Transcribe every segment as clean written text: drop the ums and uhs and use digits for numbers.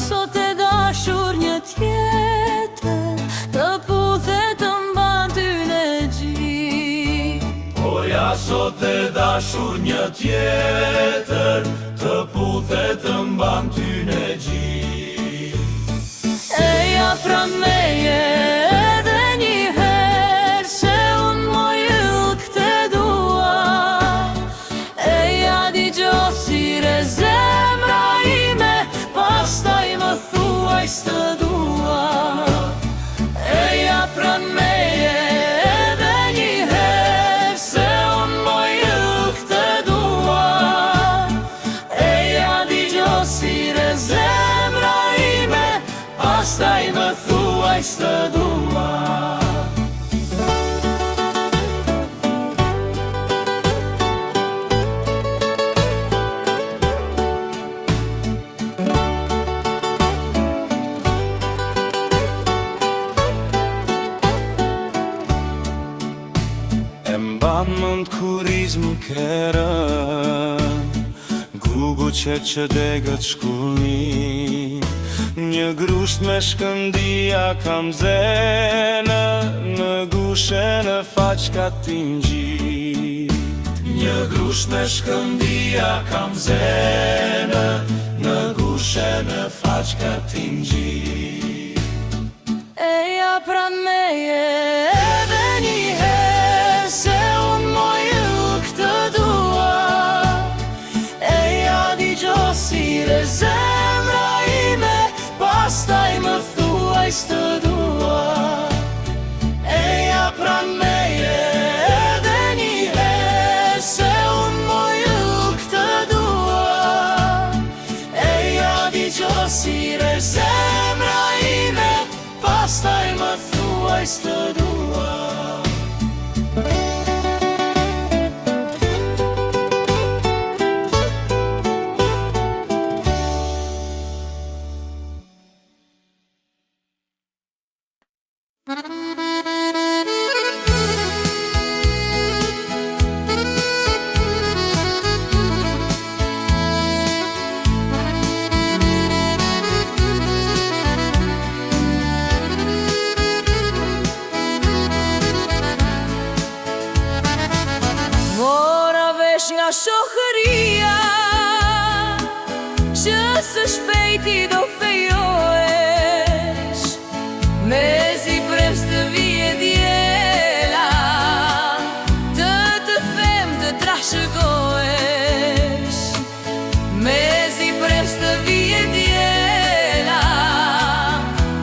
sot e dashur një tjetër, të puthet të mban ty në gjithë. Po ja sot e dashur një tjetër, të puthet të mban ty në gjithë. Eja pran meje edhe një herë, se unë moj yll këtë dua. Eja digjo sire zemra ime, pastaj më thuaj s'të dua. Eja pran meje edhe një herë, se unë moj yll këtë dua. Eja digjo sire zemra ime, pastaj më thuaj s'të dua. E mban mend kur izmë kerën, gugu që degët shkullni. Një grusht me shkëndia kam zene, në gushe në faqka t'in gjit. Një grusht me shkëndia kam zene, në gushe në faqka t'in gjit. Eja pran meje edhe një herë, se unë moj yll këtë dua. Eja digjo sire zemra ime, pastaj më thuaj s'të dua. Eja pran meje edhe një herë, se unë moj yll këtë dua. Eja digjo sire zemra ime, pastaj më thuaj s'të dua. Mora vesh nga shohëria, që së shpejti do fejohesh, mezi prems të vije djela, të them të trashëgohesh. Mezi prems të vije djela,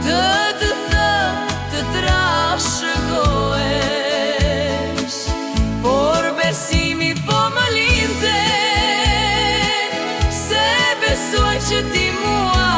të them të trashëgohesh. Por besimi po më linte, se besoj që ti mua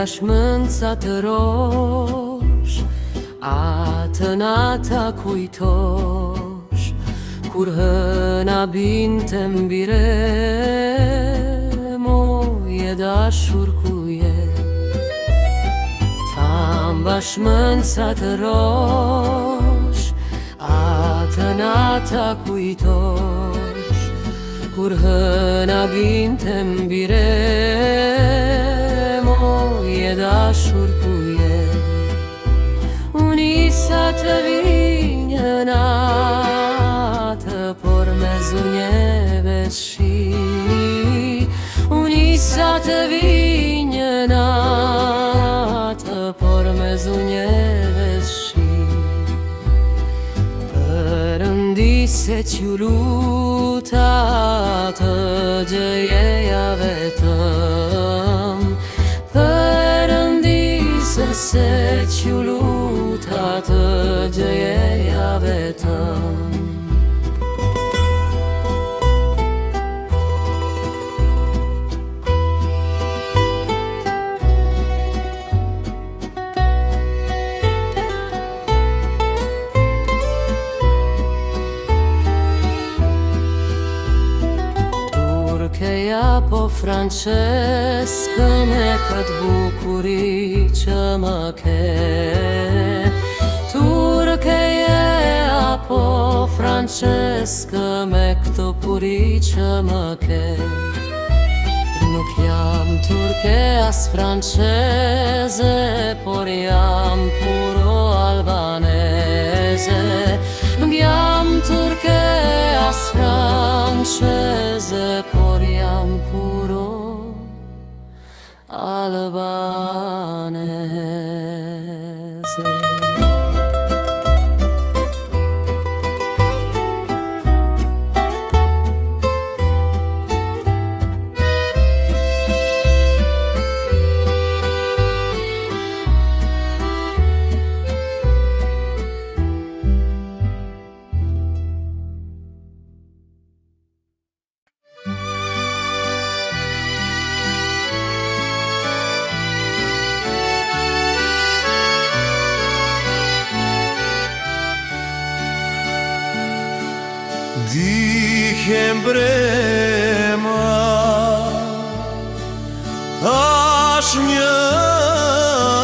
bashmënca të rosh, atë nata kujtosh, kur hëna binte mbire, moje dashur ku je. Tam bashmënca të rosh, atë nata kujtosh, kur hëna binte mbire, moje dashur ku je. Unisa të vinjë natë, por me zunjeve shi. Unisa të vinjë natë, por me zunjeve shi. Përëndise që luta të gjëjeja vetëm, përëndise se që luta të gjëjeja vetëm. Turkeja po Franceskë me këtë bukuri që më ke. Turkeja po Franceskë me këtë bukuri që më ke. Nuk jam turke as franceze, por jam puro albaneze. Nuk jam turke as franceze, por jam puro albaneze. Dihem brema, tash një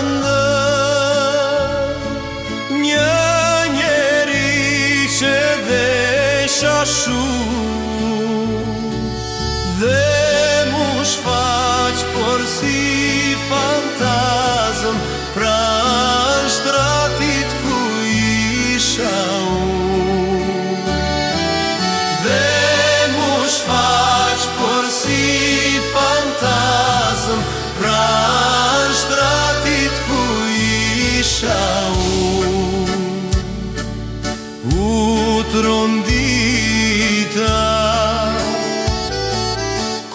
ndër, një njeri që desha shumë, dhe mu shfaq por si fantazëm, pra shtratit ku isha unë. Por si fantazëm, pra shtratit ku isha unë. U trondita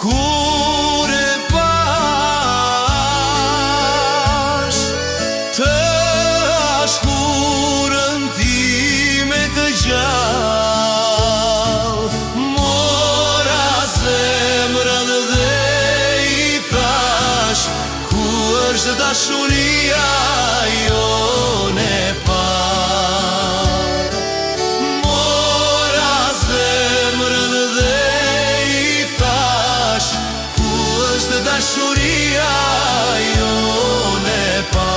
kur e pash të ashkurën time të gjallë. Është dashuria jone parë. Mora zemrën dhe i thash, ku është dashuria jone parë.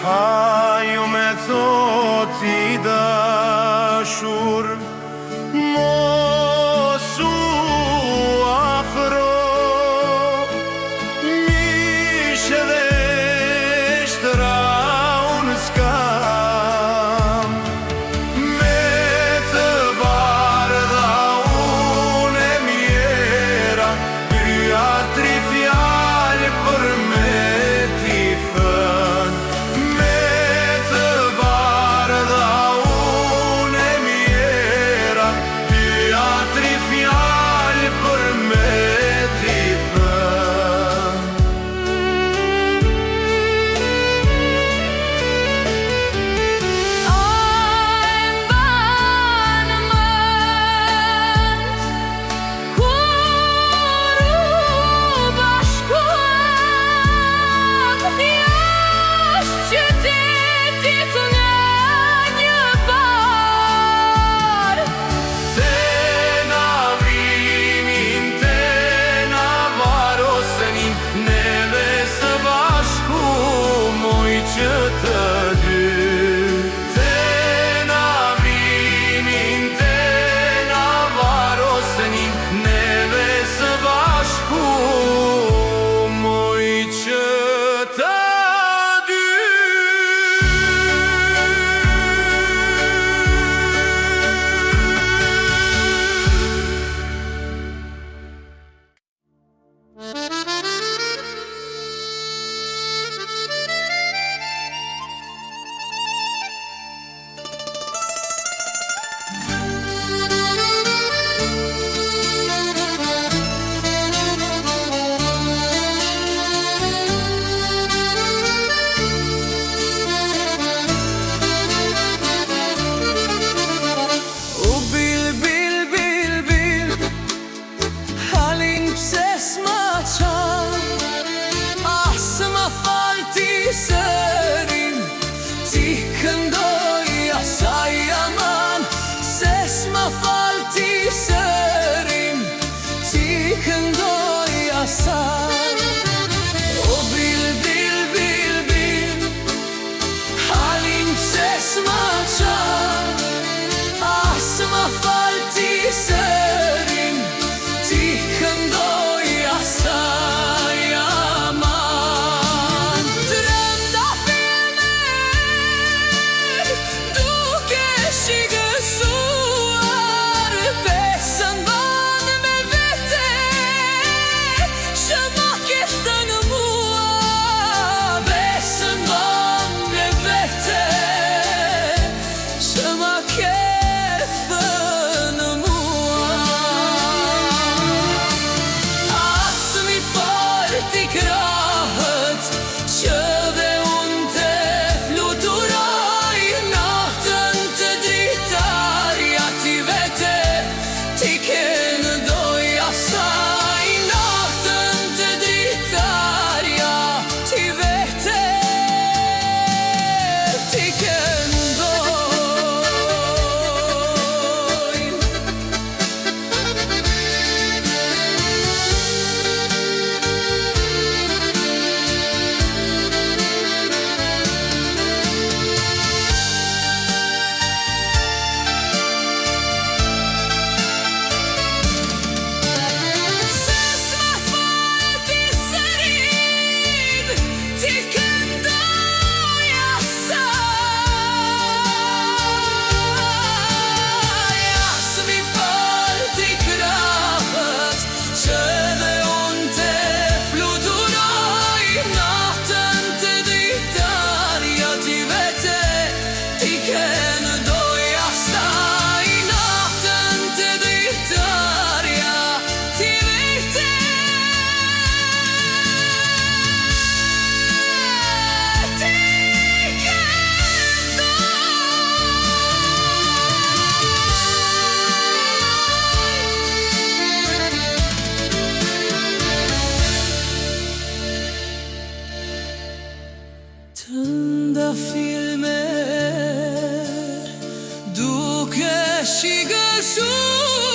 Haju me thot i dashur, mos u afro, mishe dhe shtra unë s'kam. Me të bardha unë e mjera, krya tri fjallë për me t'i thënë. Me të bardha unë e mjera, Nuk e shikë shumë